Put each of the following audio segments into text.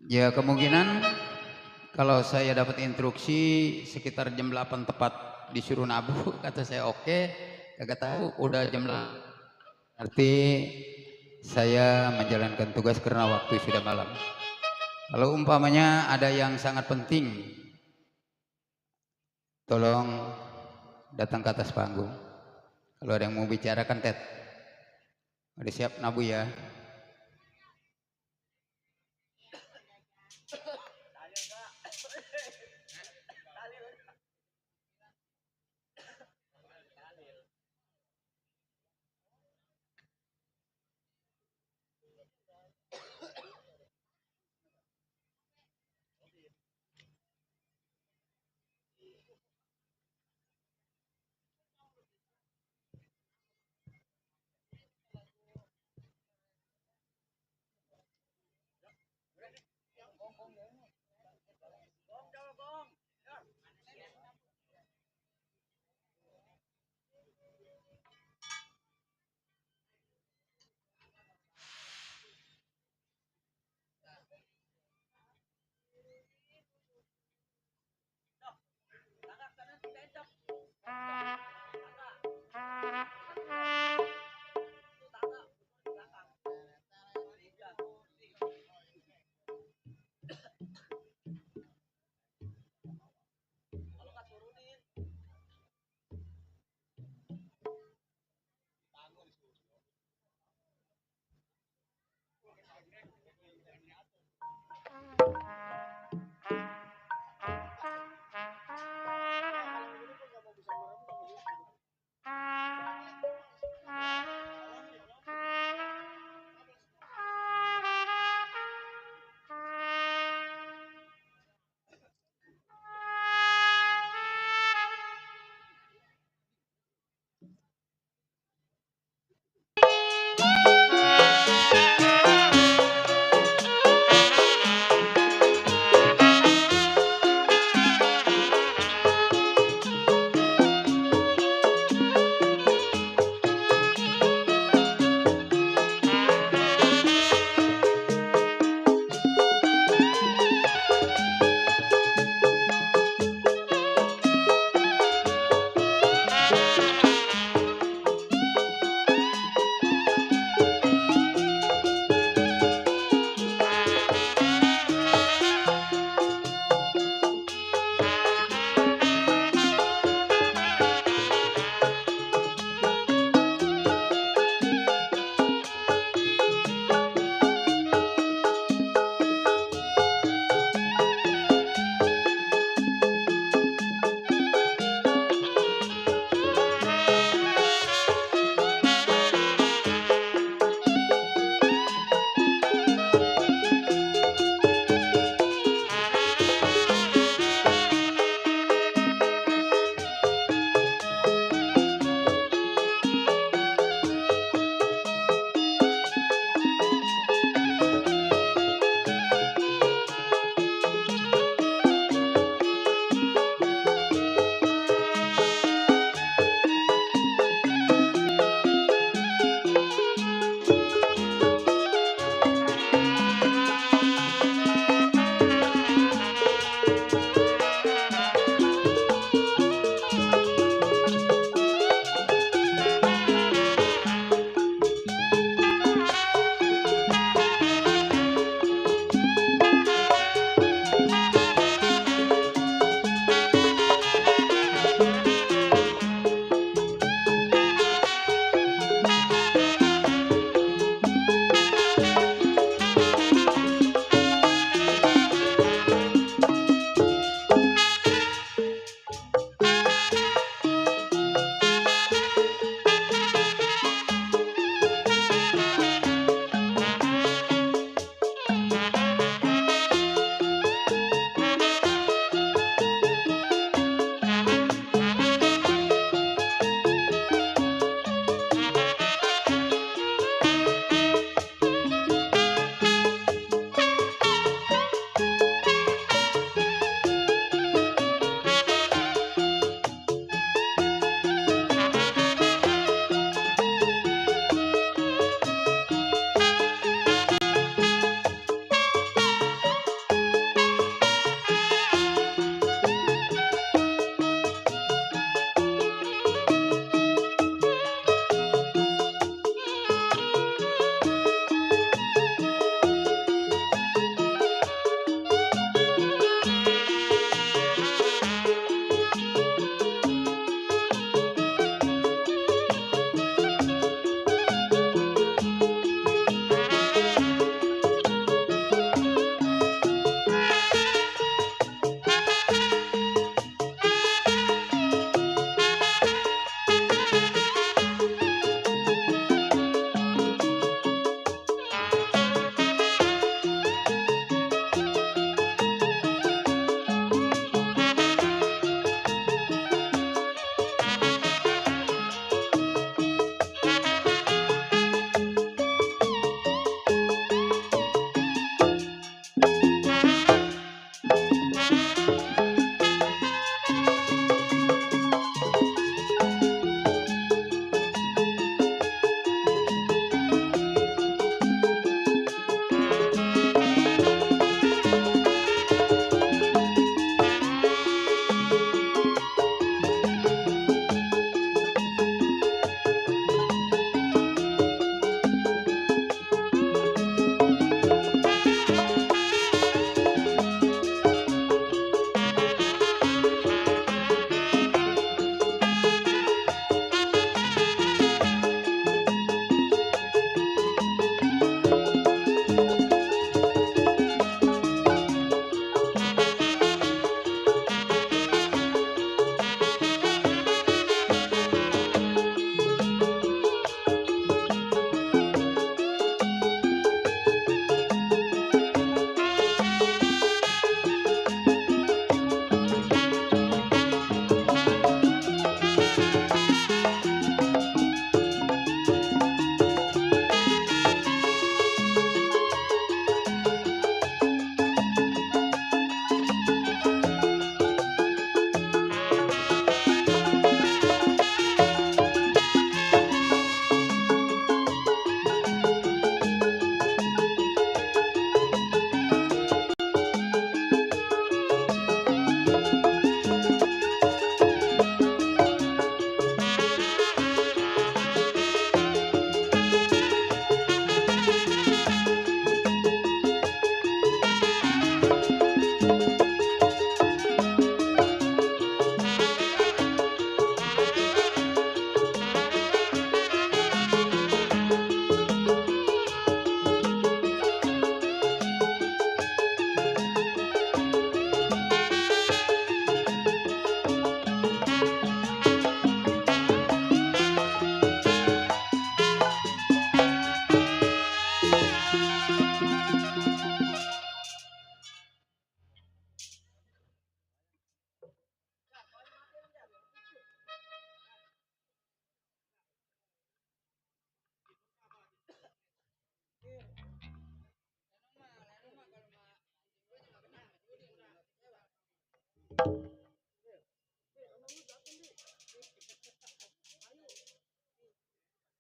Ya kemungkinan kalau saya dapat instruksi sekitar jam 8 tepat disuruh nabuh, kata saya oke, kagak tahu udah jam 8. Berarti saya menjalankan tugas karena waktu sudah malam. Kalau umpamanya ada yang sangat penting, tolong datang ke atas panggung. Kalau ada yang mau bicarakan, Ted, udah siap nabu ya.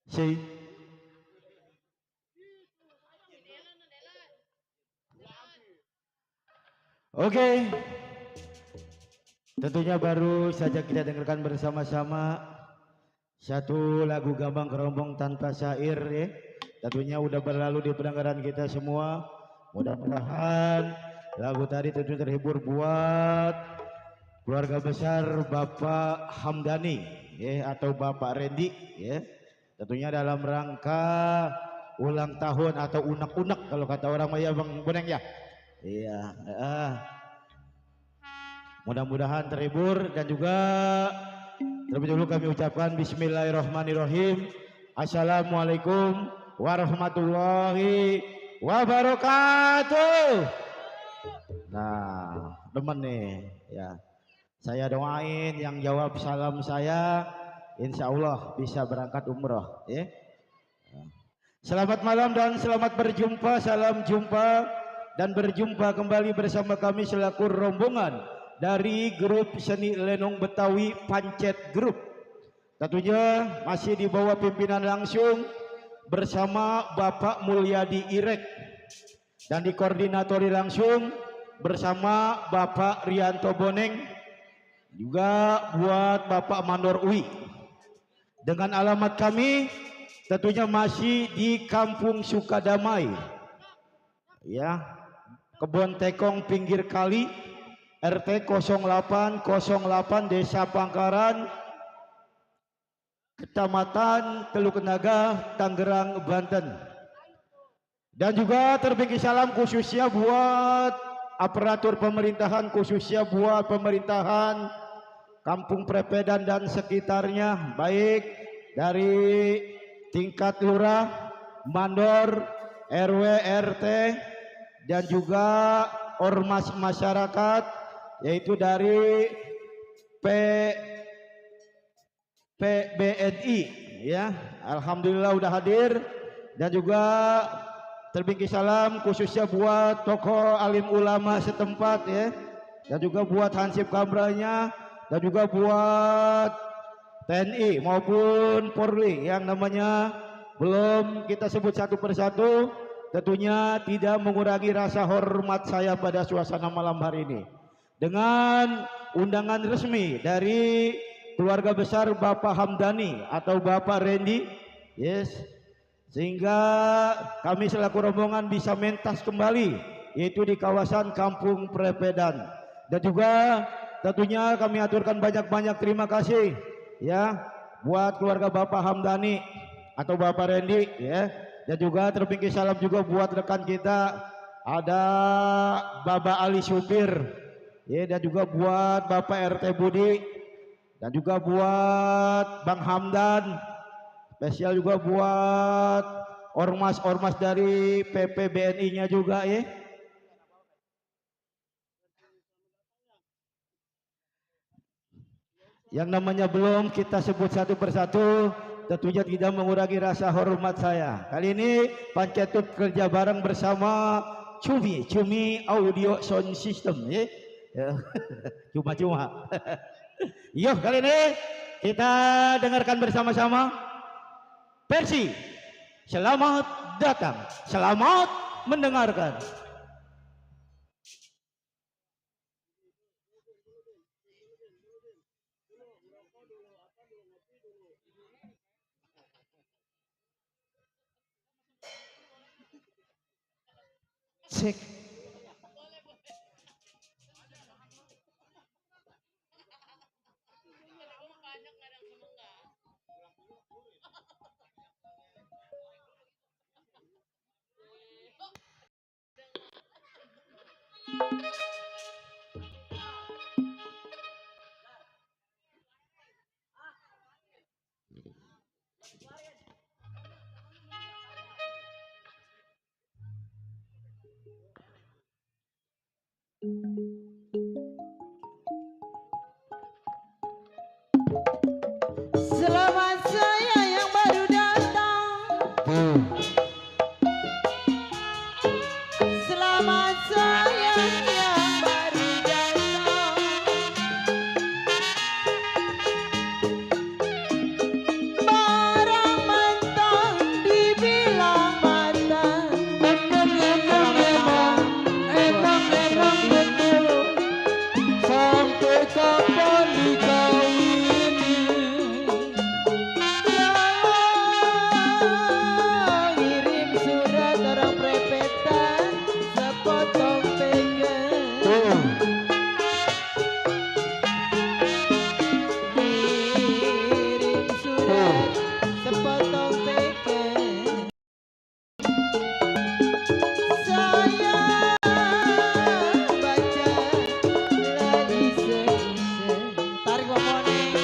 Si. Oke. Tentunya baru saja kita dengarkan bersama-sama satu lagu Gambang Kerombong tanpa syair ya. Tentunya udah berlalu di pendengaran kita semua. Mudah-mudahan lagu tadi tentu terhibur buat keluarga besar Bapak Hamdani ya, atau Bapak Randy ya. Tentunya dalam rangka ulang tahun atau unek-unek kalau kata orang Maya Bang Boneng ya. Iya, mudah-mudahan terhibur dan juga terlebih dahulu kami ucapkan Bismillahirrahmanirrahim. Assalamualaikum warahmatullahi wabarakatuh. Nah, teman nih ya. Saya doain yang jawab salam saya insya Allah bisa berangkat umroh ya. Selamat malam dan selamat berjumpa. Salam jumpa dan berjumpa kembali bersama kami selaku rombongan dari grup seni lenong Betawi Pancet Group. Tentunya masih di bawah pimpinan langsung bersama Bapak Mulyadi Irek dan dikoordinatori langsung bersama Bapak Rianto Boneng, juga buat Bapak Mandor Uwi. Dengan alamat kami tentunya masih di Kampung Sukadamai ya, Kebon Tekong pinggir kali, RT 0808 Desa Pangkaran, Kecamatan Teluk Naga, Tangerang, Banten. Dan juga terbagi salam khususnya buat aparatur pemerintahan, khususnya buat pemerintahan Kampung Prepedan dan sekitarnya, baik dari tingkat lurah, mandor, RW, RT, dan juga ormas masyarakat, yaitu dari PBNI ya. Alhamdulillah udah hadir. Dan juga terbingki salam khususnya buat tokoh alim ulama setempat ya, dan juga buat Hansip Kambranya, dan juga buat TNI maupun Polri yang namanya belum kita sebut satu persatu. Tentunya tidak mengurangi rasa hormat saya pada suasana malam hari ini dengan undangan resmi dari keluarga besar Bapak Hamdani atau Bapak Randy, yes, sehingga kami selaku rombongan bisa mentas kembali yaitu di kawasan Kampung Prepedan. Dan juga tentunya kami aturkan banyak-banyak terima kasih ya buat keluarga Bapak Hamdani atau Bapak Randy ya. Dan juga terbingki salam juga buat rekan kita, ada Bapak Ali Supir ya, dan juga buat Bapak RT Budi, dan juga buat Bang Hamdan, spesial juga buat ormas-ormas dari PPBNI-nya juga ya. Yang namanya belum kita sebut satu persatu, tentunya tidak mengurangi rasa hormat saya. Kali ini Pancetut kerja bareng bersama Cumi Audio Sound System ya. Cuma-cuma. Yuk kali ini kita dengarkan bersama-sama versi Selamat Datang, Selamat Mendengarkan. Cek. Selamat saya yang baru datang. Selamat saya yang baru datang. sepotong teke. Saya baca lagi seise. Tarik ngomongnya.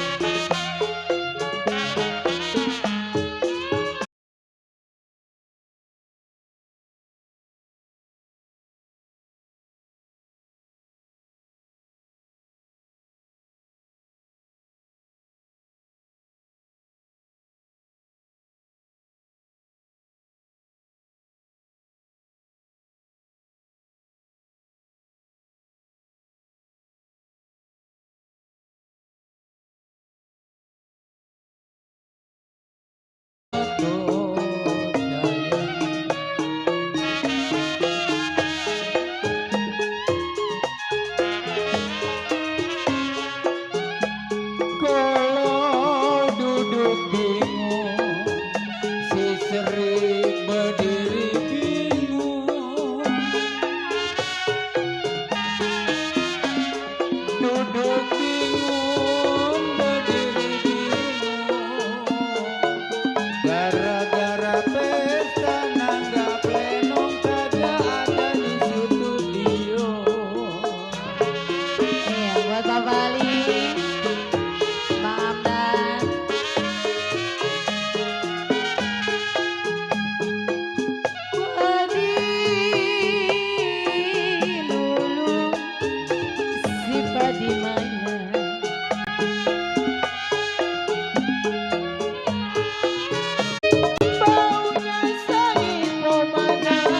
Kalau duduk bingung, si sering berdiri bingung. Duduk bingung, berdiri bingung. Gara-gara pesta nanggap lenong kagak ada di studio. Iya, buat Pak Bali, Bang Amdan. Padi lulu, si padi maya. Baunya sangat pemanah.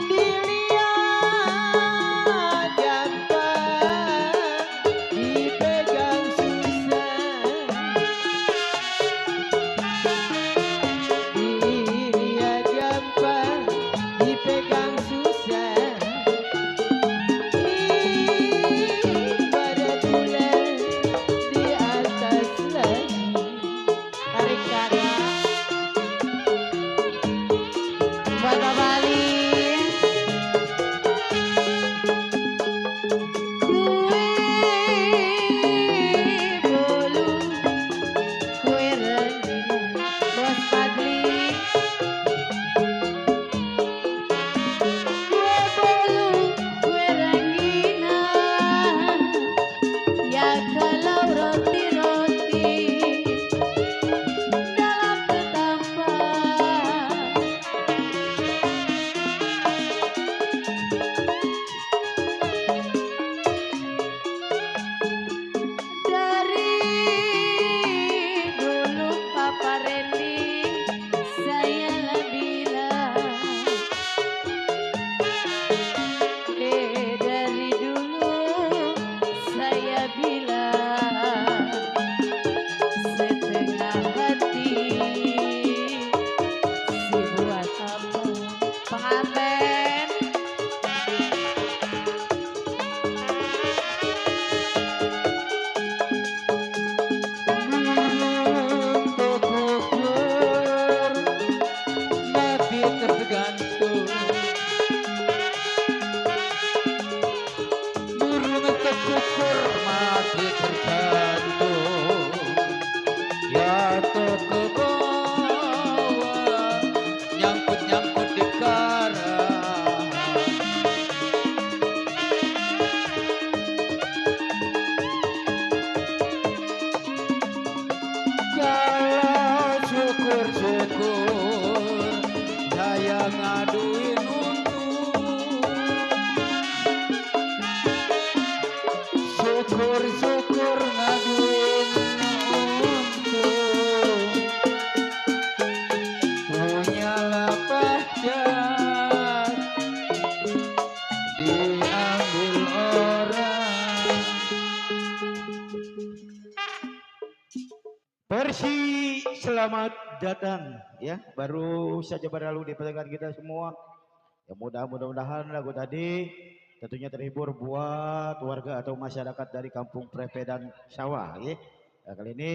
Dilihat gampang, dipegang susah. Dilihat gampang, dipegang susah. Ibarat bulan di atas langit. Tarik kakak, buat Pak Bali. Kue bolu, kue rengginang, Bos Fadli. Kue bolu, kue rengginang, ya kalau roti-roti dalam ketapang. Dari dulu Papa Randy saya lah bilang, dari dulu saya bilang, setengah hati si buat apa pengantin. Untuk ukur mati tergantung. Burung kekukur mati tergantung. Jatuh ke bawah, nyangkut-nyangkut di karang. Kalau syukur-syukur saya ngaduin untung. Syukur-syukur ngaduin untung. Punya lapak jat diambil orang. Persi, selamat datang ya. Baru saja berlalu di pertengahan kita semua. Ya mudah-mudahan lagu tadi tentunya terhibur buat warga atau masyarakat dari Kampung Prepe dan Sawah ya. Nah, kali ini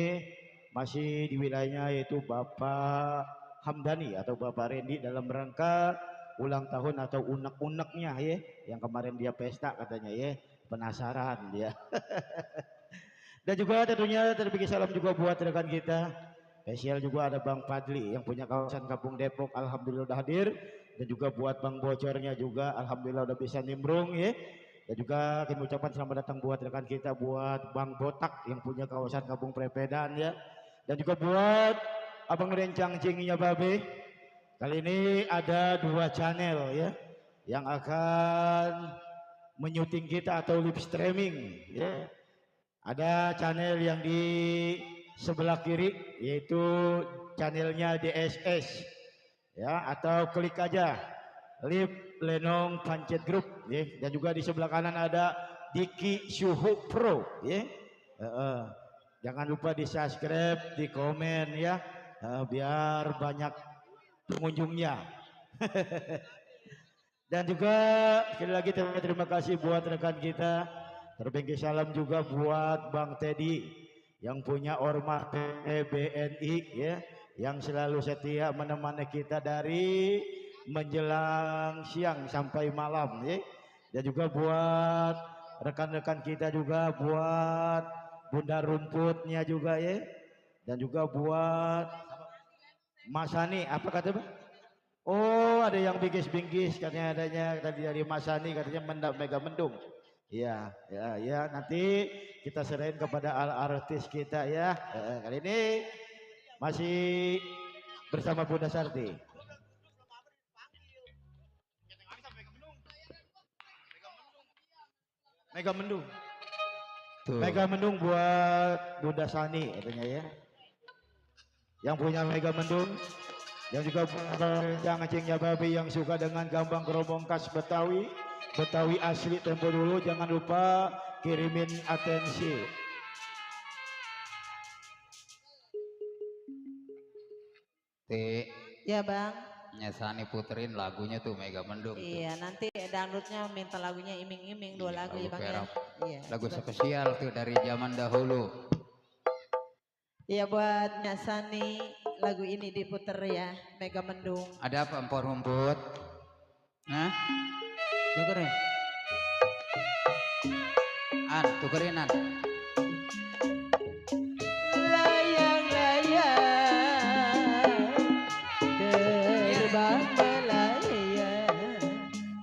masih di wilayahnya yaitu Bapak Hamdani atau Bapak Randy dalam rangka ulang tahun atau unek-uneknya ya, yang kemarin dia pesta katanya ya, penasaran dia. Dan juga tentunya terbikin salam juga buat rekan kita. Spesial juga ada Bang Fadli yang punya kawasan Kampung Depok, alhamdulillah udah hadir. Dan juga buat Bang Bocornya juga, alhamdulillah udah bisa nimbrung ya. Dan juga kami ucapkan selamat datang buat rekan kita, buat Bang Botak yang punya kawasan Kampung Prepedan ya. Dan juga buat Abang Rencang Cinginya Babe. Kali ini ada 2 channel ya yang akan menyuting kita atau live streaming ya. Ada channel yang di sebelah kiri yaitu channelnya DSS ya, atau klik aja Live Lenong Pancet Group ya. Dan juga di sebelah kanan ada Diki Suhu Pro ya. Jangan lupa di subscribe, di komen ya, biar banyak pengunjungnya. Dan juga sekali lagi terima kasih buat rekan kita. Terbengki salam juga buat Bang Teddy yang punya ormas PBNI ya, yang selalu setia menemani kita dari menjelang siang sampai malam ya. Dan juga buat rekan-rekan kita juga, buat Bunda Rumputnya juga ya. Dan juga buat Mas Hani, apa kata Bang? Oh, ada yang bingkis-bingkis katanya, adanya tadi dari Mas Hani katanya Mega Mendung. Iya, ya, nanti kita serahin kepada artis kita ya. Kali ini masih bersama Bunda Sarti. Mega Mendung. Tuh. Mega Mendung buat Bunda Sani katanya ya. Yang punya Mega Mendung. Yang juga yang acingnya babi yang suka dengan gambang kerobong khas Betawi. Betawi asli tempo dulu, jangan lupa kirimin atensi. Ya Bang. Nyesani puterin lagunya tuh Mega Mendung. Iya, nanti dangdutnya minta lagunya iming-iming 2 lagu ya Bang ya. Iya. Lagu spesial tuh dari zaman dahulu. Iya, buat Nyasani lagu ini diputer ya, Mega Mendung. Ada apa Empor Rumput? Hah? Tukerin. Tukerin An. Terbang melayang.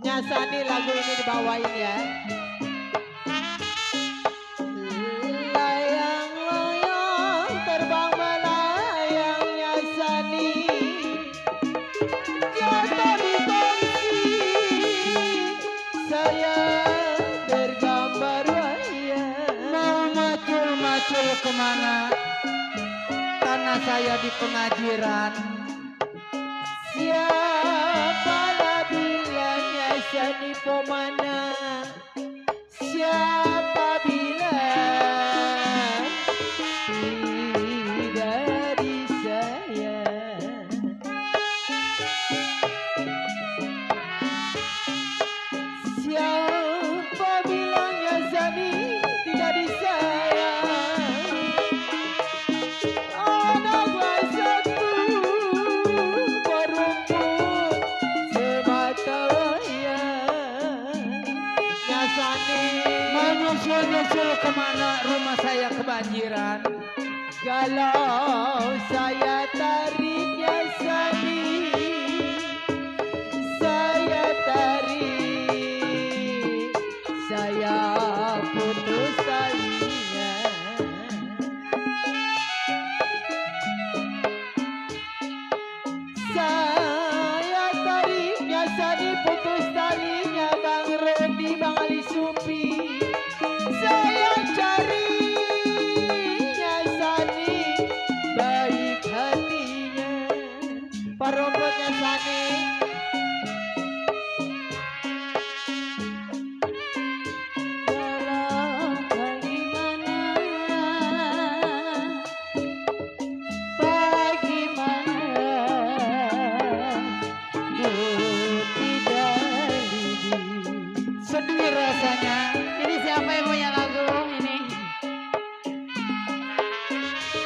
Nyasani lagu ini dibawain ya. Layang-layang terbang melayang Nyasani. Jatuh di kongsi saya bergambar wayang. Mau macul-macul kemana? Tanah saya di pengajiran. Siapa bilangnya Nyasani pomana? Siapa bilang tidak disayang? Siapa bilang Nyasani tidak disayang? Anaklah satu berumput semata wayang. Nyasani Mau nyusul-nyusul kemana? Rumah saya kebanjiran. kalau saya tarik Nyasani, saya tarik, saya putus talinya. Saya tarik Nyasani, putus talinya. Bang Rodi, Bang Ali Supi, saya cari Nyasani baik hatinya. Pak Rumput Nyasani. Walau bagaimana, ku tidak lidi. Sedih rasanya. Ini siapa yang punya lagu ini?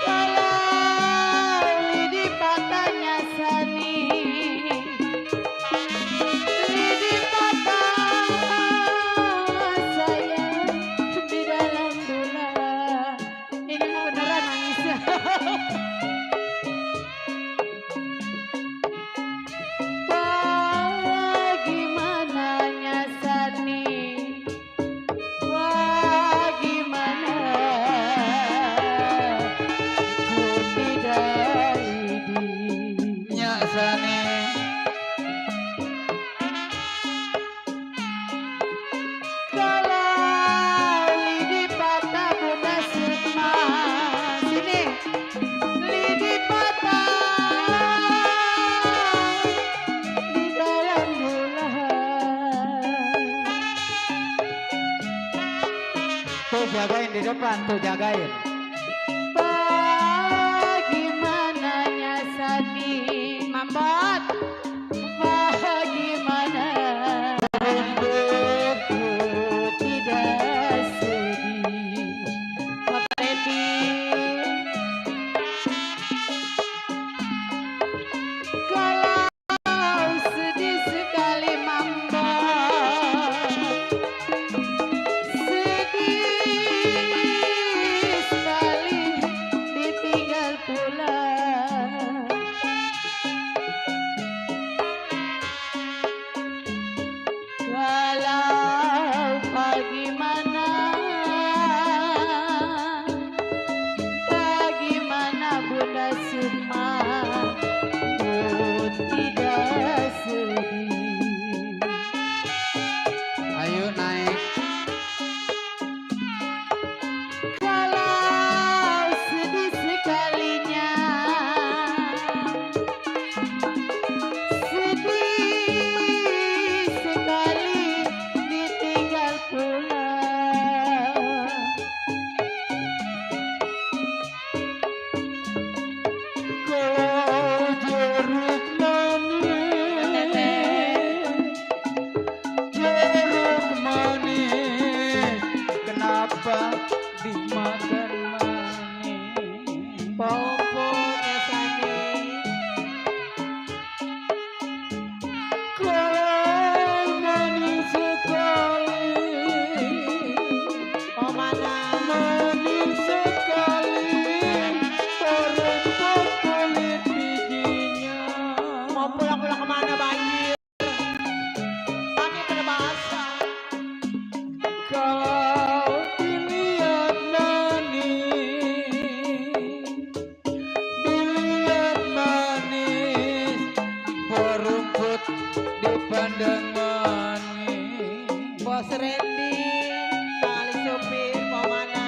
Kalau lidi patah Nyasani, Tuh jagain di depan, tuh jagain. Bagaimana nyasani mambot? Bagaimana aku tidak sedih? Bapak Randy, kalau sedih sekali mambot, sedih sekali ditinggal pulang. Kalau bagaimana, bagaimana Bunda Sukma pun tidak sedih. Ayo naik. Kalau sedih sekalinya, sedih sekali ditinggal pulang. Kalau jeruk manis, kenapa dimakan manis? Popo nyasani. Kalau manis sekali, Oh mana? manis sekali, terempuk kulit bijinya. Mau pulang-pulang kemana banjir? Kami pada basah. Kalau dilihat manis, berumput dipandang manis. Bos Randy, Bang Ali Supir, mau mana?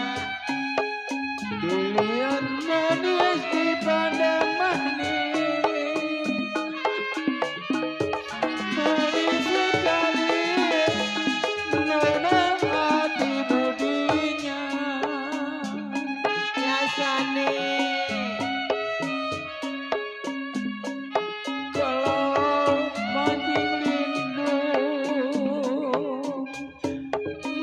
Dilihat manis dipandang manis, manis sekali nona hati budinya. Nyasani. Kalau mancing lindung,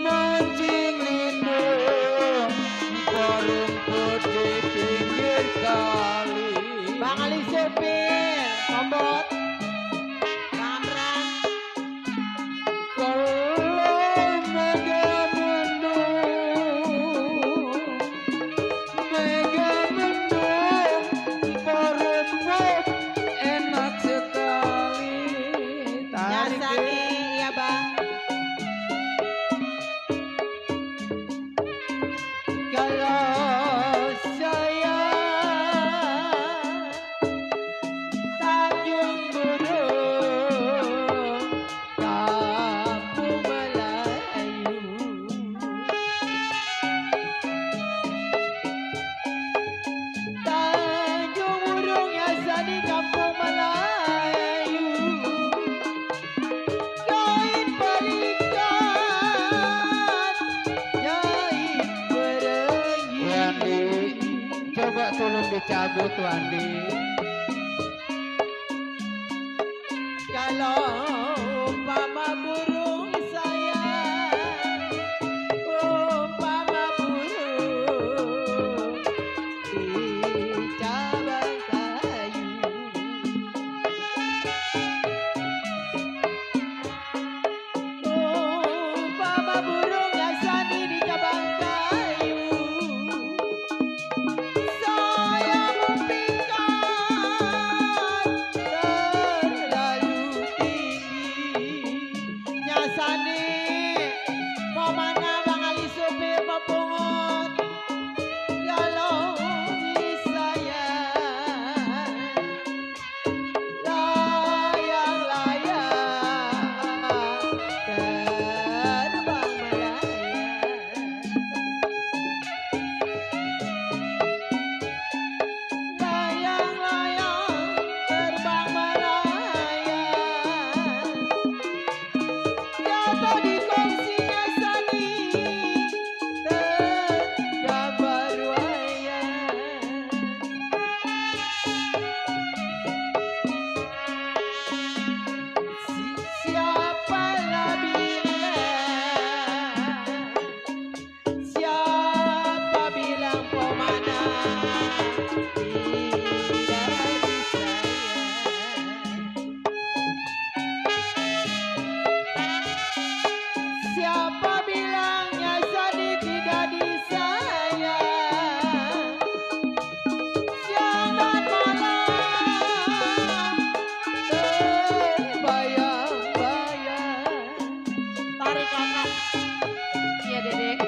mancing lindung, berumput di pinggir kali. Bang Ali Supir, Kombot, Kamran, Kalau mega mendung, berumput enak sekali. Tarik Nyasani, iya Bang. Kalau saya Tanjung Burung Kampung Melayu, Tanjung Burung Nyasani Kampung Melayu, jahit balikan, jahit berengi. Wandi, coba tolong dicabut Wandi. Kalau umpama burung sayang, umpama burung di cabang kayu, umpama burung nyasani di cabang kayu, saya mimpikan Siapa bilangnya Sani tidak disayang? Jangan malah terbayang-bayang. Tarik kakak. Iya dedek.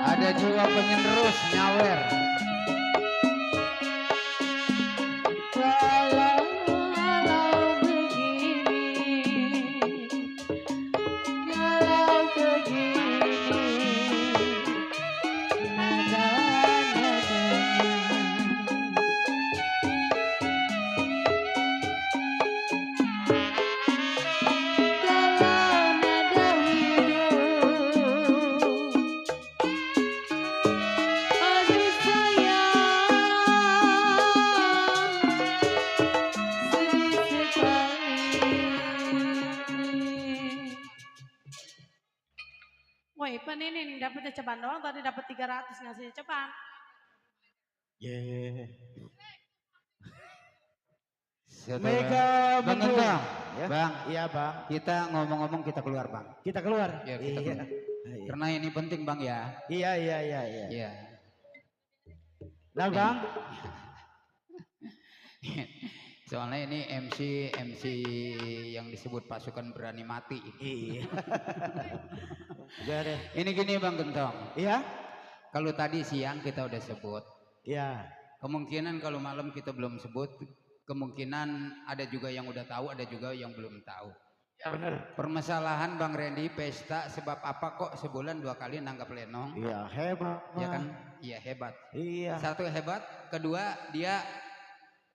Ada jiwa penerus nyawer. Wah, Ipan ini nih dapetnya ceban doang, tadi dapat 300 ngasih ceban. Mega Bang Mendung. Gentong, Ya. Bang, Iya bang. kita ngomong-ngomong kita keluar Bang. Kita keluar. Ya, kita Iya. keluar. Iya. Karena ini penting Bang ya. Iya iya iya iya. Iya. Nah bang. Soalnya ini MC yang disebut pasukan berani mati. Iya. Beres. Ini gini Bang Gentong. Iya. Kalau tadi siang kita udah sebut, Iya. kemungkinan kalau malam kita belum sebut, kemungkinan ada juga yang udah tahu, ada juga yang belum tahu. Ya benar. Permasalahan Bang Randy pesta sebab apa kok sebulan 2 kali nanggap lenong? Iya hebat. Ya kan? Iya hebat. Iya. Satu hebat, kedua dia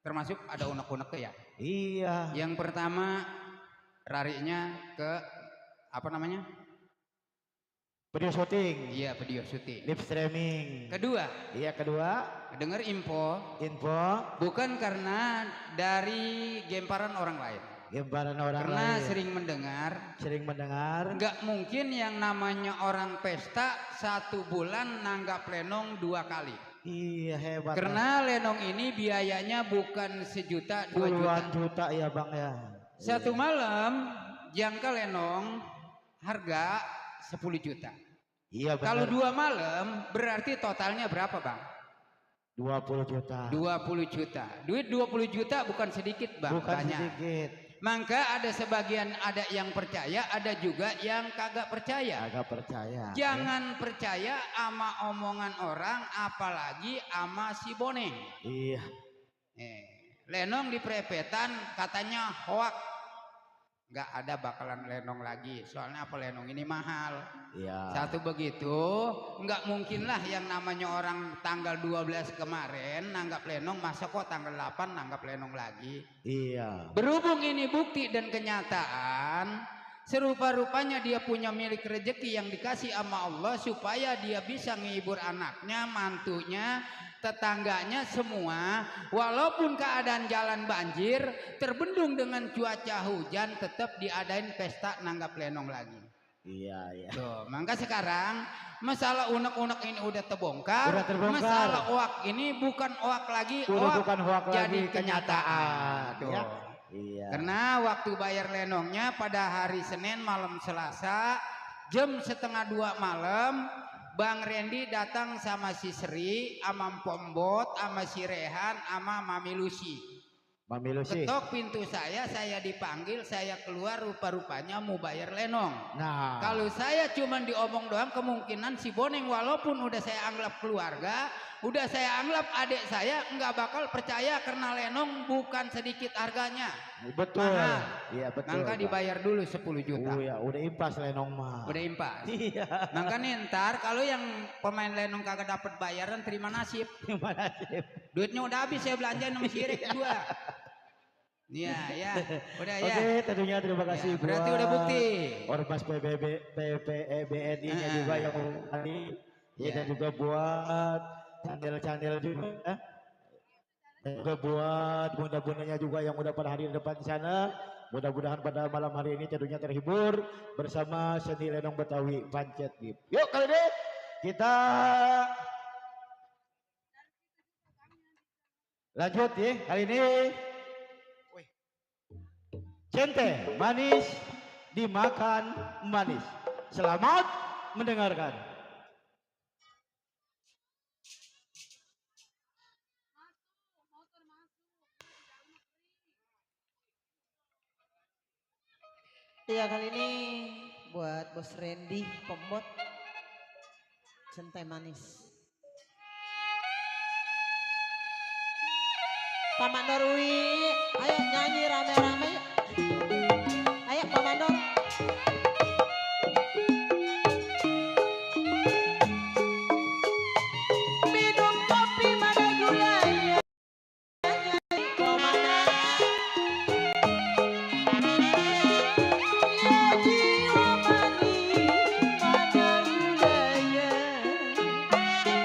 termasuk ada unek-unek ya. Iya. Yang pertama rarinya ke apa namanya? Video syuting. Iya video syuting. Live streaming. Kedua, Iya kedua. dengar info Info. bukan karena dari gemparan orang lain. Gambaran orang Karena lain. sering mendengar, nggak mungkin yang namanya orang pesta 1 bulan nanggap lenong 2 kali. Iya hebat. Karena lenong ini biayanya bukan 1 juta, 2 juta. puluhan juta ya bang ya. Satu malam jangka lenong harga 10 juta. Iya benar. Kalau 2 malam berarti totalnya berapa Bang? 20 juta. 20 juta. Duit 20 juta bukan sedikit Bang, Bukan banyak. sedikit. Maka ada sebagian ada yang percaya, ada juga yang kagak percaya. Agak percaya. Jangan percaya sama omongan orang, apalagi sama si Boneng. Iya. Lenong di Prepetan katanya hoak. Nggak ada bakalan lenong lagi. Soalnya apa, lenong ini mahal. Iya. Satu begitu, nggak mungkin lah yang namanya orang tanggal 12 kemarin nanggap lenong, masa kok tanggal 8 nanggap lenong lagi. Iya. Berhubung ini bukti dan kenyataan, Serupa-rupanya dia punya milik rezeki yang dikasih sama Allah supaya dia bisa menghibur anaknya, mantunya, tetangganya semua. Walaupun keadaan jalan banjir, terbendung dengan cuaca hujan, tetap diadain pesta nanggap lenong lagi. Iya, iya. Tuh, maka sekarang masalah unek-unek ini udah terbongkar. Udah terbongkar. Masalah oak ini bukan oak lagi, Udah bukan hoak jadi lagi, kenyataan. Tuh. ya. Iya. Karena waktu bayar lenongnya pada hari Senin malam Selasa jam 1:30 malam, Bang Randy datang sama si Sri, sama Pombot, sama si Rehan, sama Mami Lucy. Mami Lucy. Ketok pintu saya dipanggil, saya keluar, rupa-rupanya mau bayar lenong. Nah, Kalau saya cuma diomong doang, kemungkinan si Boneng walaupun udah saya anggap keluarga, udah saya anggap adik saya, nggak bakal percaya karena lenong bukan sedikit harganya. betul. Mahal. Iya, betul. Maka Pak. dibayar dulu 10 juta. Oh ya, udah impas lenong mah. Udah impas. Iya. Makanya ntar kalau yang pemain lenong kagak dapat bayaran, terima nasib. Gimana sih? Duitnya udah habis saya belanjain sama Sirik gua. Iya, ya. Udah ya. Oke, tentunya terima kasih. Ya, berarti udah bukti. Ormas PPEBNI nya Nah. juga yang tadi, ya, Ya. dan juga buat channel-channel juga. Dan juga buat bunda-bundanya juga yang udah pada hadir depan di sana. Mudah-mudahan pada malam hari ini tentunya terhibur bersama seni lenong Betawi Pancet Gip. Yuk kali ini kita lanjut ya kali ini. Cente manis dimakan manis. Selamat mendengarkan. Iya kali ini buat Bos Randy Pombot Centai Manis. Pak Mandor Wi, ayo nyanyi rame-rame. Ayo Pak Mandor. Minum kopi mana gulanya? Kau mana? Ya jiwa manis mana gulanya?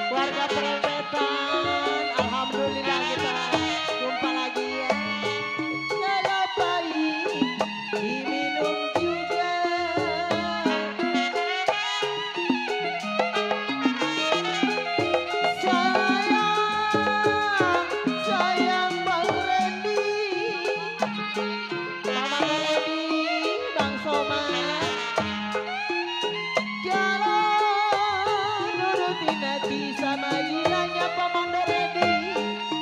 Warga Perempetan, alhamdulillah kita jumpa lagi ya. Kalau pahit diminum juga. Sayang Bang Randy, Mama Randy, Bang Somad. Jalan nurutin hati sama gilanya Pak Mandor Randy.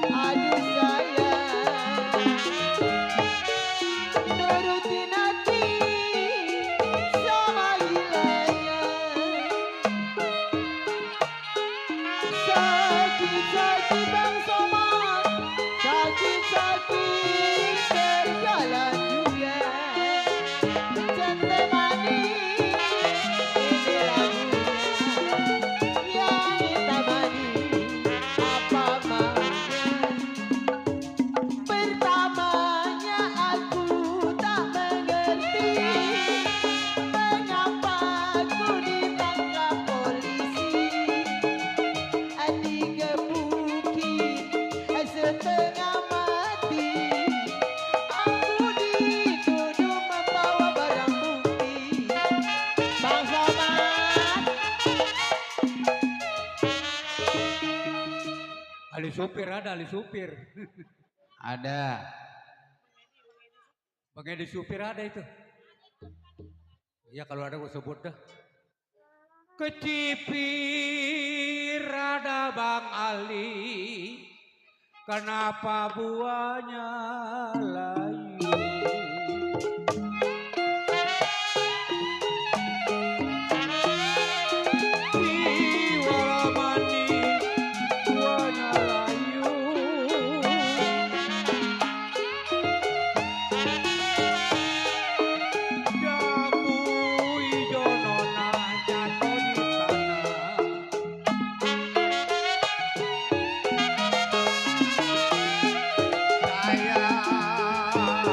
Aduh sayang, nurutin hati sama gilanya. Sakit-sakit Bang Somad, sakit-sakit berjalan juga. Centai manis, ini lagunya yang ditemani apa maunya. Pertamanya aku tak mengerti mengapa aku ditangkap polisi. Digebukin setengah mati. Aku dituduh membawa barang bukti. Bang Somad, Ali supir ada, ali supir. Ada. Bang Edi supir ada itu. Ya kalau ada gue sebut dah. Kecipir ada Bang Ali. Kenapa buahnya layu? Jiwa manis buahnya layu. Jambu hijau nona jatuh di tanah. Sayang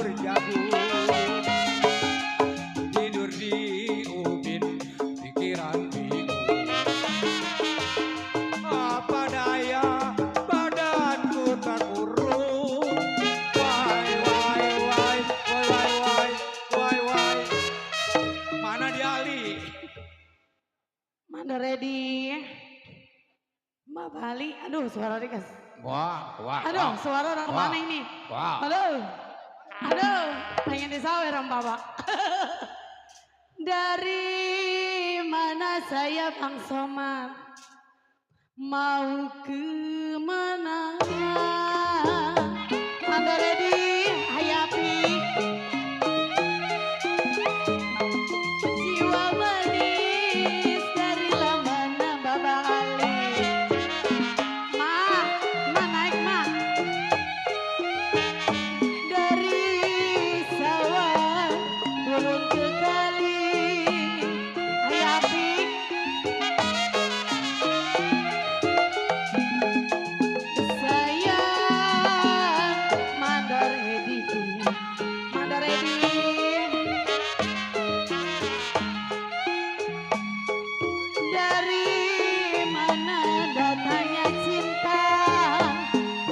dapur jagung. Tidur di ubin, pikiran bingung. Apa daya badanku tak kurung. Wai, wai, wai, wai, wai, wai, wai, wai. Mana dia Ali? Mana ready? Mbak Bali, aduh suara Rikas. Wah, wah, Aduh, wah. suara orang Wah. mana ini? Wah. Aduh, pengen disawer sama Bapak. Dari mana saya Bang Somad? Mau ke mana? Anda ready? Hayapi. Jiwa manis dari lambana Bapak Ali. Ma naik ma. Dari sawah turun ke kali. Hayapi. Sayang mandor edi. Mandor edi. Dari mana datangnya cinta?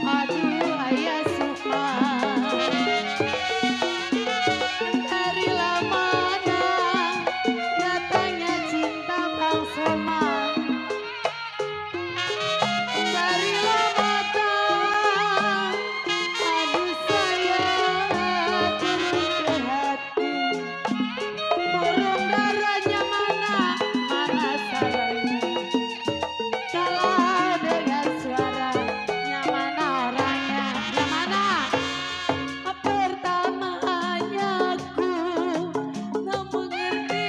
Aduh ayah Sukma. Dari mana datangnya cinta Bang Somad? Dari mata, aduh sayang turun ke hati. Burung darahnya mana? Mana sarangnya? Kalau dengar suaranya mana orangnya? Yang mana? Pertamanya aku tak mengerti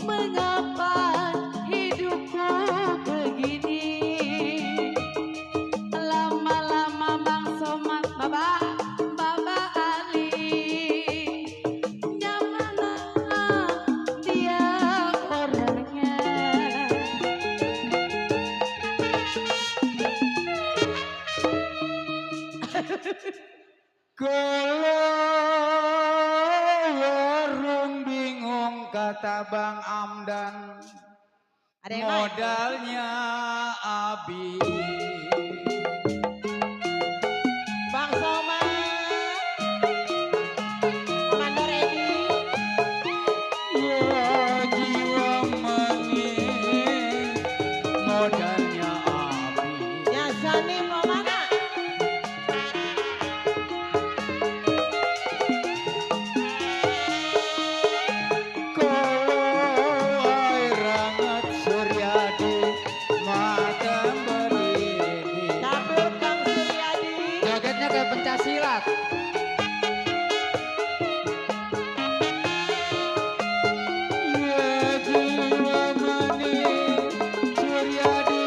mengapa hidupku begini. Lama-lama Bang Somad, Baba Ali. Yang mana dia orangnya? Kalau warung bingung kata Bang Amdan, Ada yang naik? modalnya habis. Bang Somad. Mandor edi. Ya jiwa manis, modalnya habis. Nyasani mau mana? Kalau air hangat Suryadi makan berdiri. Dapur Bang Suryadi. Jogetnya kayak pencaksilat. Ya jiwa manis Suryadi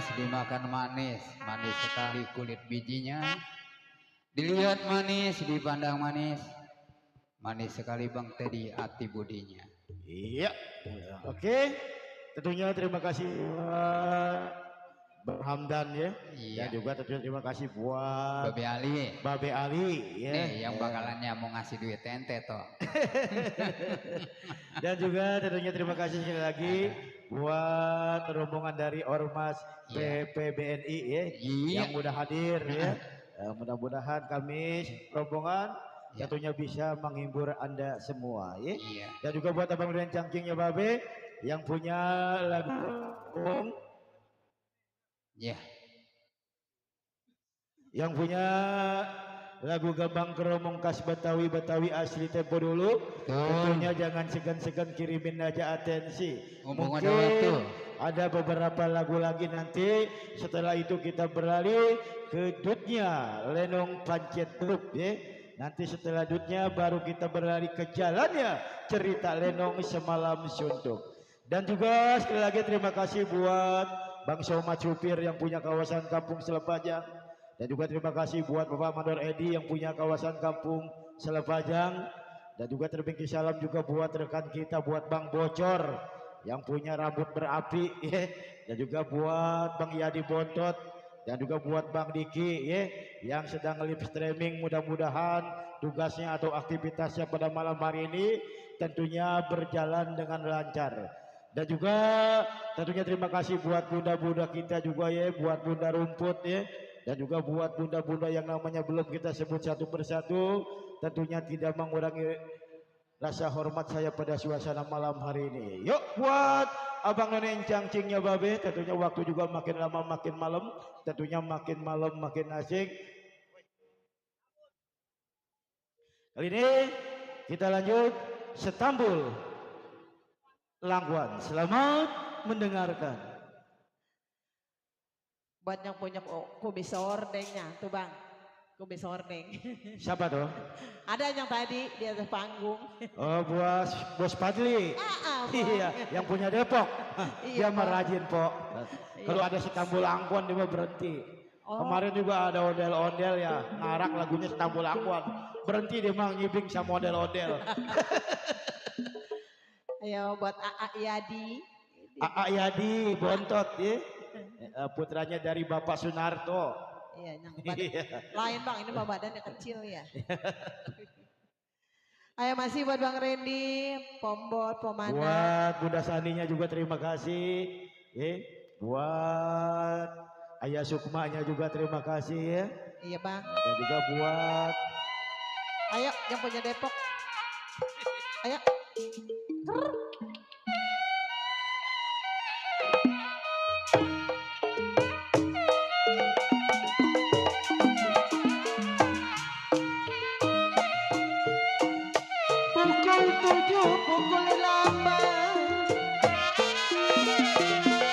manis dimakan manis, manis sekali kulit bijinya. Dilihat manis, dipandang manis, manis sekali Bang Teddy hati budinya. Iya. Oke. Tentunya terima kasih Bang Hamdan ya. Iya. Dan juga tentunya terima kasih buat Babe Ali. Babe Ali ya. Nih yang bakalannya mau ngasih duit ente toh. Dan juga tentunya terima kasih sekali lagi buat rombongan dari Ormas Iya. PPBNI ya, Iya. yang udah hadir ya. Mudah-mudahan kami rombongan Iya. tentunya bisa menghibur Anda semua ya. Iya. Dan juga buat abang dan cangkingnya Babe yang punya lagu Iya. yang punya lagu Gambang Keromong khas Betawi asli tempo dulu. Tentunya jangan segan-segan kirimin aja atensi. Mumpung ada waktu. Ada beberapa lagu lagi nanti. Setelah itu kita beralih ke dutnya Lenong Pancet Group ya. Nanti setelah dutnya baru kita beralih ke jalannya cerita Lenong Semalam Suntuk. Dan juga sekali lagi terima kasih buat Bang Somad Supir yang punya kawasan Kampung Selepajang. Dan juga terima kasih buat Bapak Mandor Edi yang punya kawasan Kampung Selepajang. Dan juga terima salam juga buat rekan kita buat Bang Bocor yang punya rambut berapi ya. Dan juga buat Bang Yadi Bontot dan juga buat Bang Diki ya yang sedang live streaming. Mudah-mudahan tugasnya atau aktivitasnya pada malam hari ini tentunya berjalan dengan lancar. Dan juga tentunya terima kasih buat bunda-bunda kita juga ya, buat Bunda Rumput ya. Dan juga buat bunda-bunda yang namanya belum kita sebut satu persatu, tentunya tidak mengurangi rasa hormat saya pada suasana malam hari ini. Yuk buat abang none cangcingnya Babe, tentunya waktu juga makin lama makin malam, tentunya makin malam makin asik. Kali ini kita lanjut Setambul Langguan. Selamat mendengarkan. Buat yang punya kubis ordengnya tuh Bang. Kubis ordeng. Siapa tuh? Ada yang tadi di atas panggung. Oh, Bos Padli. Bang. Iya, yang punya Depok. Dia Iya, Bang. merajin, Pok. Kalau ada Setambul Langguan dia mah berhenti. Oh. Kemarin juga ada ondel-ondel ya, ngarak lagunya Setambul Langguan. Berhenti dia mah nyibing sama ondel-ondel. Ayo buat AA Yadi. AA Yadi Bontot ya. Putranya dari Bapak Sunarto. Iya, yang lain Bang, ini Bang badannya kecil ya. Ayo masih buat Bang Randy, Pombot, Pomana. Buat Bunda Saninya juga terima kasih. Buat Ayah Sukmanya juga terima kasih ya. Iya Bang. Dan juga buat Ayo yang punya Depok. Ayo. Pukul 7, pukul 8.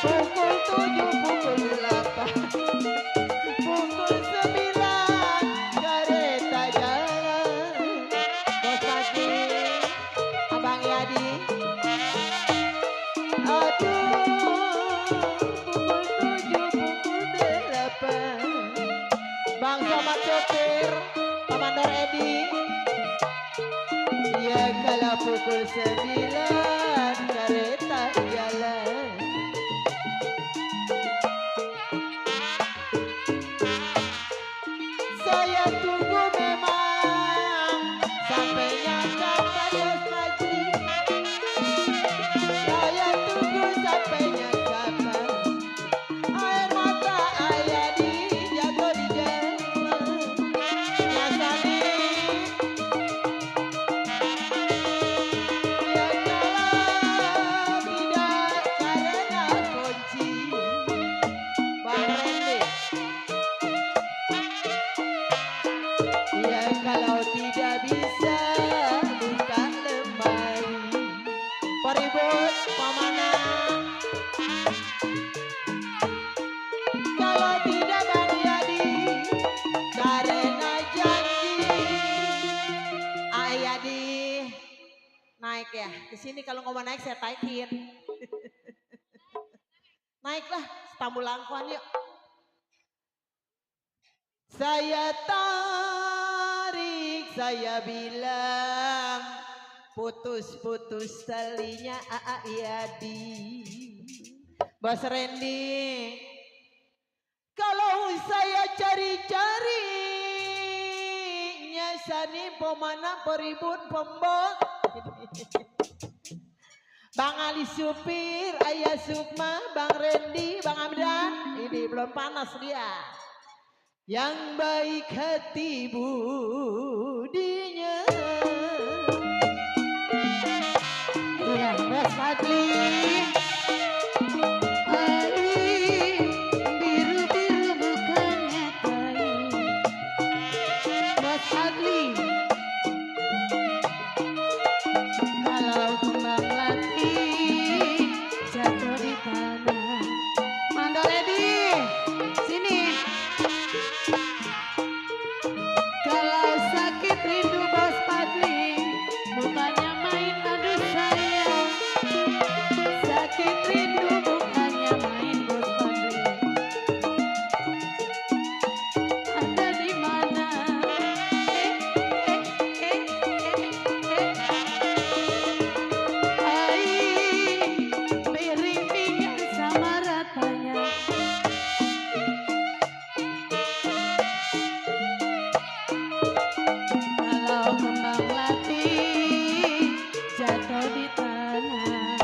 Pukul 7, pukul 8. Pukul 9, kereta jalan. Bos Pati, Abang Yadi. Aduh, pukul 7, pukul 8. Bang Somad Supir, Pak Mandor Edi. Ya kalau pukul 9 kereta jalan. Saya tunggu memang sampainya kapan Bos Haji. Saya tunggu sampainya kapan. Air mata ayah di jatuh di jalan. Nyasani. Ya kalau tidak karena kunci. Bang Randy. Ya kalau tidak bisa buka lemari. Peribut Pamana. Kalau tidak Bang Yadi karena janji. Ayadi naik ya. Ke sini kalau ngomong naik saya taikin. Naiklah Stambulangkuan yuk. Saya tarik, saya bilang putus-putus talinya Yadi. Bos Randy, kalau saya cari-cari nyasani pemana peribun pembok. Bang Ali supir, Ayah Sukma, Bang Randy, Bang Amdan, ini belum panas dia. Yang baik hati budinya. Iya, Bos Fadli. Biru-biru bukannya kain. Bos Fadli. Kalau kembang melati jatuh di tanah. Mandor Edi, sini. Kalau sakit rindu Bos Fadli, bukannya main aduh sayang. Sakit rindu bukannya main Bos Fadli. Ada di mana? Ai, beriringan sama ratanya. Kalau kembang melati jatuh di tanah.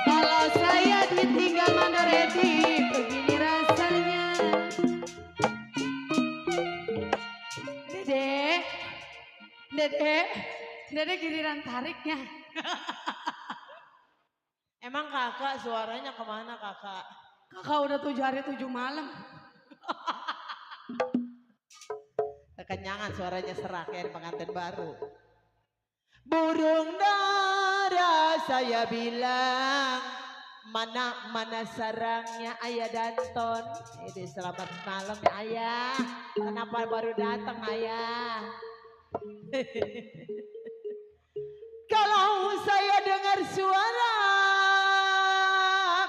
Kalau saya ditinggal Mandor Edi, begini rasanya. Dedek, dedek, dedek giliran tariknya. Emang kakak suaranya kemana kakak? Kakak udah 7 hari 7 malam. Kekenyangan suaranya serak ya di pengantin baru. Burung dara saya bilang, mana sarangnya Ayah Danton. Ini selamat malam ya Ayah. Kenapa baru datang Ayah? Kalau saya dengar suara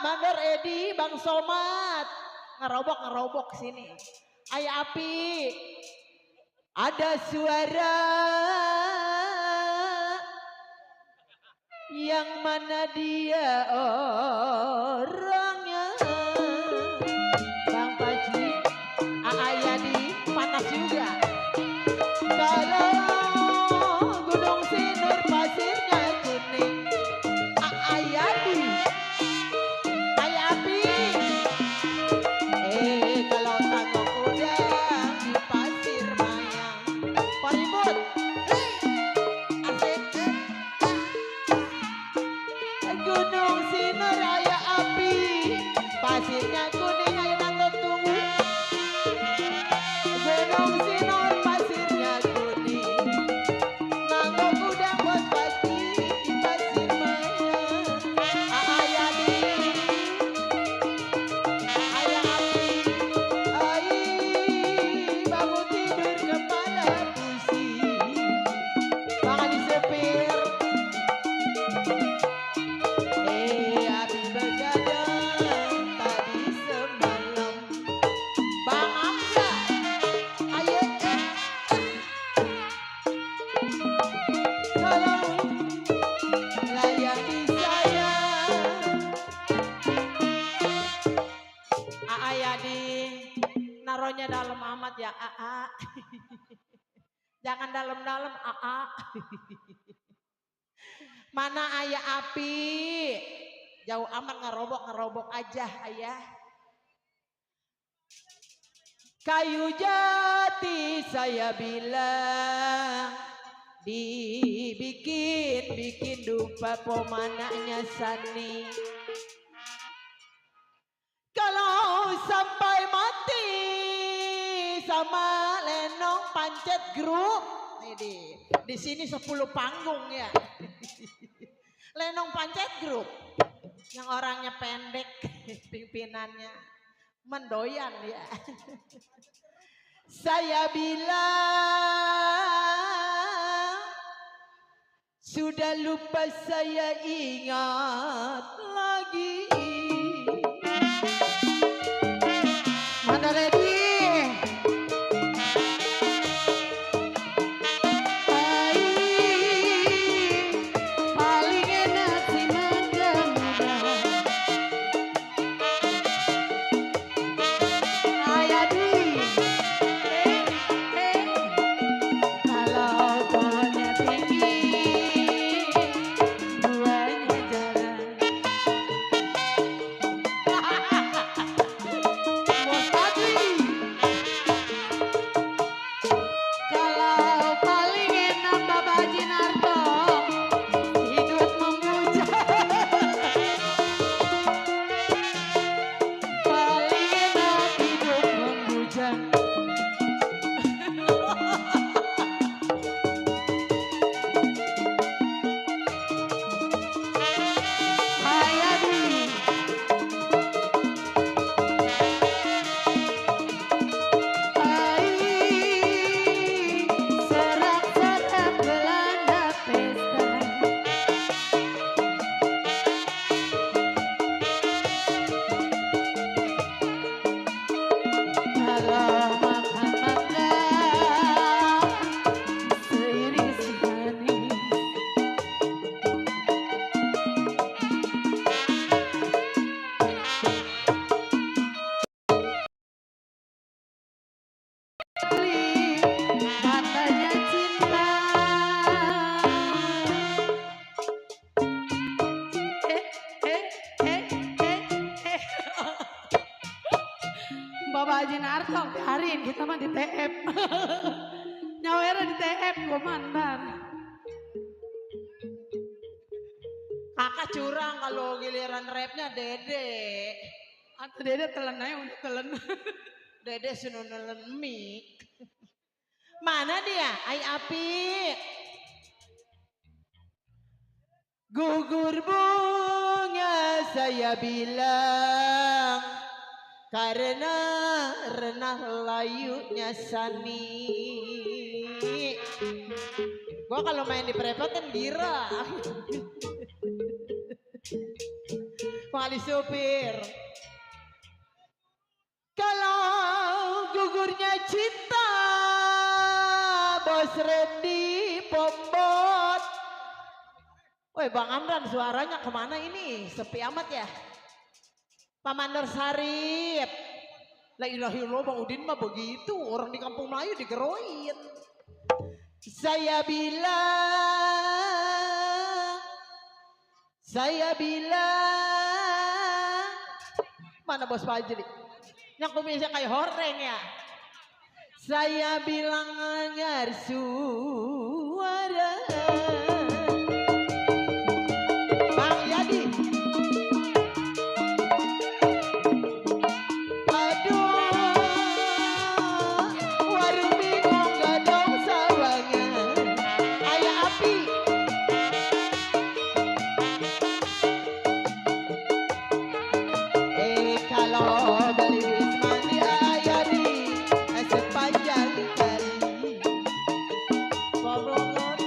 Mandor Edi, Bang Somad ngerobok sini. Ayah Api, ada suara yang mana dia orangnya. Bang Paji, Ayadi panas juga. Kalau Gunung Sinur pasirnya kuning, Ayadi, Ayah Api. Kalau tanggung udang di pasir mayang, peribut, asik. Gunung Sinur Ayah Api, pasirnya kuning ayo nonton tunggu. Gunung Sinur pasirnya kuning, nanggung udang bos pasti di pasir mayang. Ayadi, Ayah Api, bangun tidur kepala pusing. Bang Ali supir, Api begadang tadi semalam. Bang Amsa, ayo tolong layani saya. Ayadi, naronya dalam amat ya Jangan dalam-dalam Mana Ayah Api? Jauh amat ngerobok aja Ayah. Kayu jati saya bilang, dibikin dupa pemanahnya Sani. Kalau sampai mati sama Lenong Pancet Group, di sini 10 panggung ya. Lenong Pancet Group, yang orangnya pendek, pimpinannya mendoyan ya. Saya bilang Sudah lupa saya ingat lagi. Mandor Edi. Paling enak si mangga muda. Ayadi. Kalau pohonnya tinggi, buahnya jarang. Bos Adi. Kalau paling enak Bapak Jinarto, hidup membujang. Paling enak hidup membujang. Hayadi. Serak-serak Belanda pesta. Kalau makan-makan seiris manis. Matanya cinta. Eh, eh, eh, eh. Bapak Haji Narto, biarin kita mah di TF. Nyawera di TF, komandan. Kakak curang kalau giliran rapnya Dede. Atau Dede telan aja udah telan. Dede sudah nelen mic. Mana dia? Ai Api. Gugur bunga saya bilang karena renah layunya Sani. Gua kalau main di perepotan gira. Wali supir. Kalau gugurnya cinta Bos Randy Pombot. Woi Bang Amran, suaranya kemana ini? Sepi amat ya. Pak Mandor Sarip. La ilaha illallah, Bang Udin mah begitu. Orang di kampung Melayu digeroin. Saya bilang. Mana Bos Fajri? Yang kumisnya kayak horeng ya. Saya bilang dengar suara Bang Yadi. Aduh, warung bingung gak dong sawangan. Ayah Api. Kalau beli Wisman di Ayadi sepanjang kali. Balongan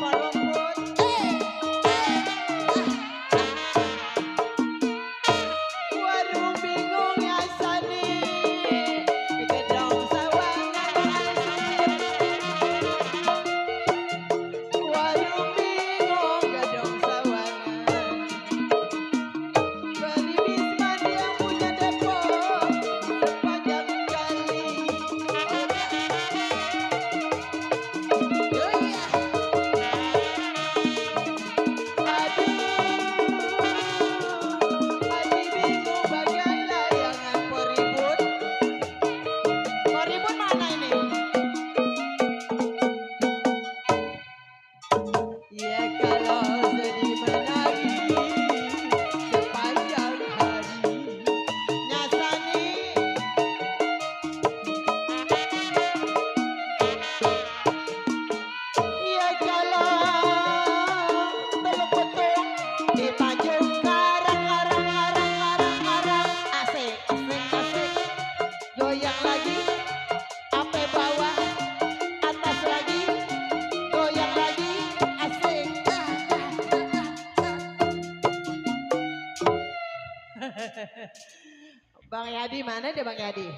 Yadi mana dia Bang Yadi?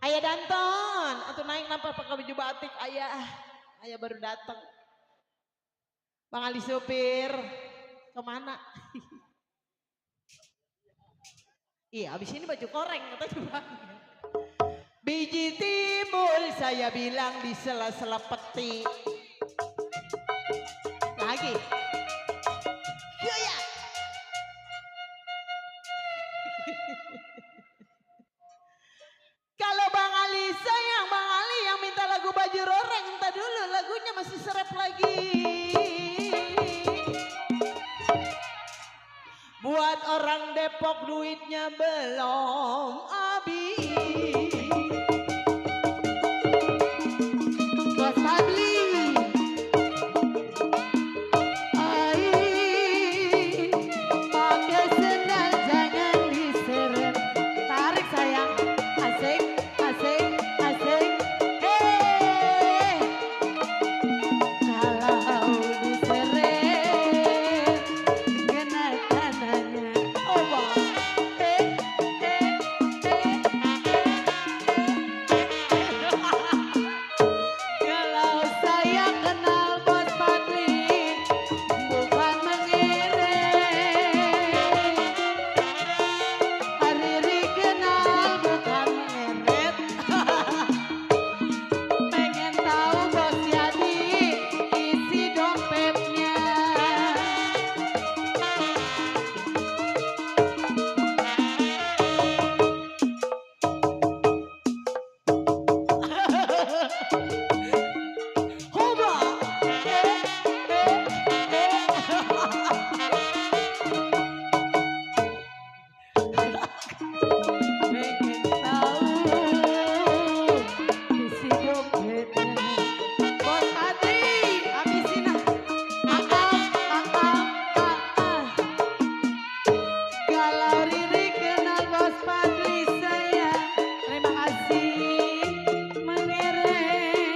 Ayah Danton, atau naik nampak pakai baju batik ayah. Ayah baru datang. Bang Ali supir, kemana? Iya, abis ini baju koreng katanya Bang. Biji timbul saya bilang di sela-sela peti. Lagi. Iya ya. Kalau Bang Ali sayang, Bang Ali yang minta lagu baju roreng, entah dulu lagunya masih serep lagi. Buat orang Depok duitnya belum habis. Bos Fadli. Ai, pakai sendal jangan diseret. Tarik sayang, asik, asik, asik. Kalau diseret, kena tanahnya. Oh bang, Kalau saya kenal Bos Fadli, bukan mengiring. Riri kenal bukan mengeret. Pengen tahu Bos Yadi isi dompetnya. Hoba. Pengen tahu isi dompetnya. Bos Fadli, habisin ah. Kalau Riri kenal Bos Fadli saya terima kasih mengiring.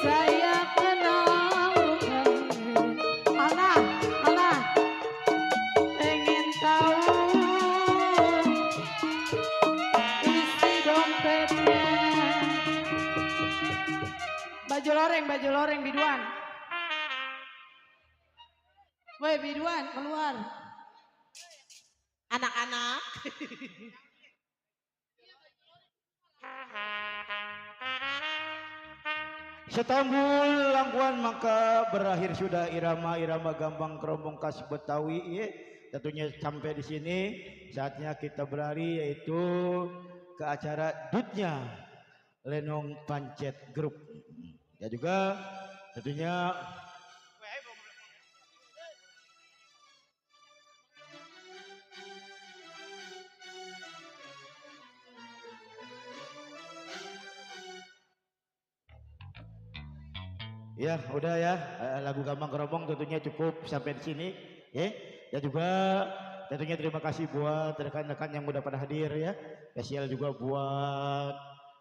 Saya kenal bukan mengiring. Alah, pengen tahu isi dompetnya. Baju loreng biduan. Woi biduan keluar. Anak-anak. Setambul langkuan maka berakhir sudah irama-irama gambang kerombong khas Betawi ya. Tentunya sampai di sini saatnya kita berlari yaitu ke acara Dutnya Lenong Pancet Group. Ya juga tentunya ya udah ya lagu Gambang Keromong tentunya cukup sampai di sini ya. Dan juga tentunya terima kasih buat rekan-rekan yang udah pada hadir ya. Spesial juga buat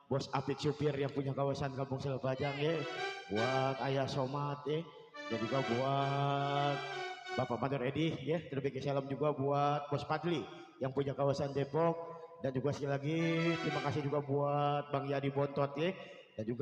Bos Apik supir yang punya kawasan Kampung Selebajang ya. Buat Ayah Somat ya. Dan juga buat Bapak Mandor Edi ya. Terlebih salam juga buat Bos Fadli yang punya kawasan Depok. Dan juga sekali lagi terima kasih juga buat Bang Yadi Bontot ya. Dan juga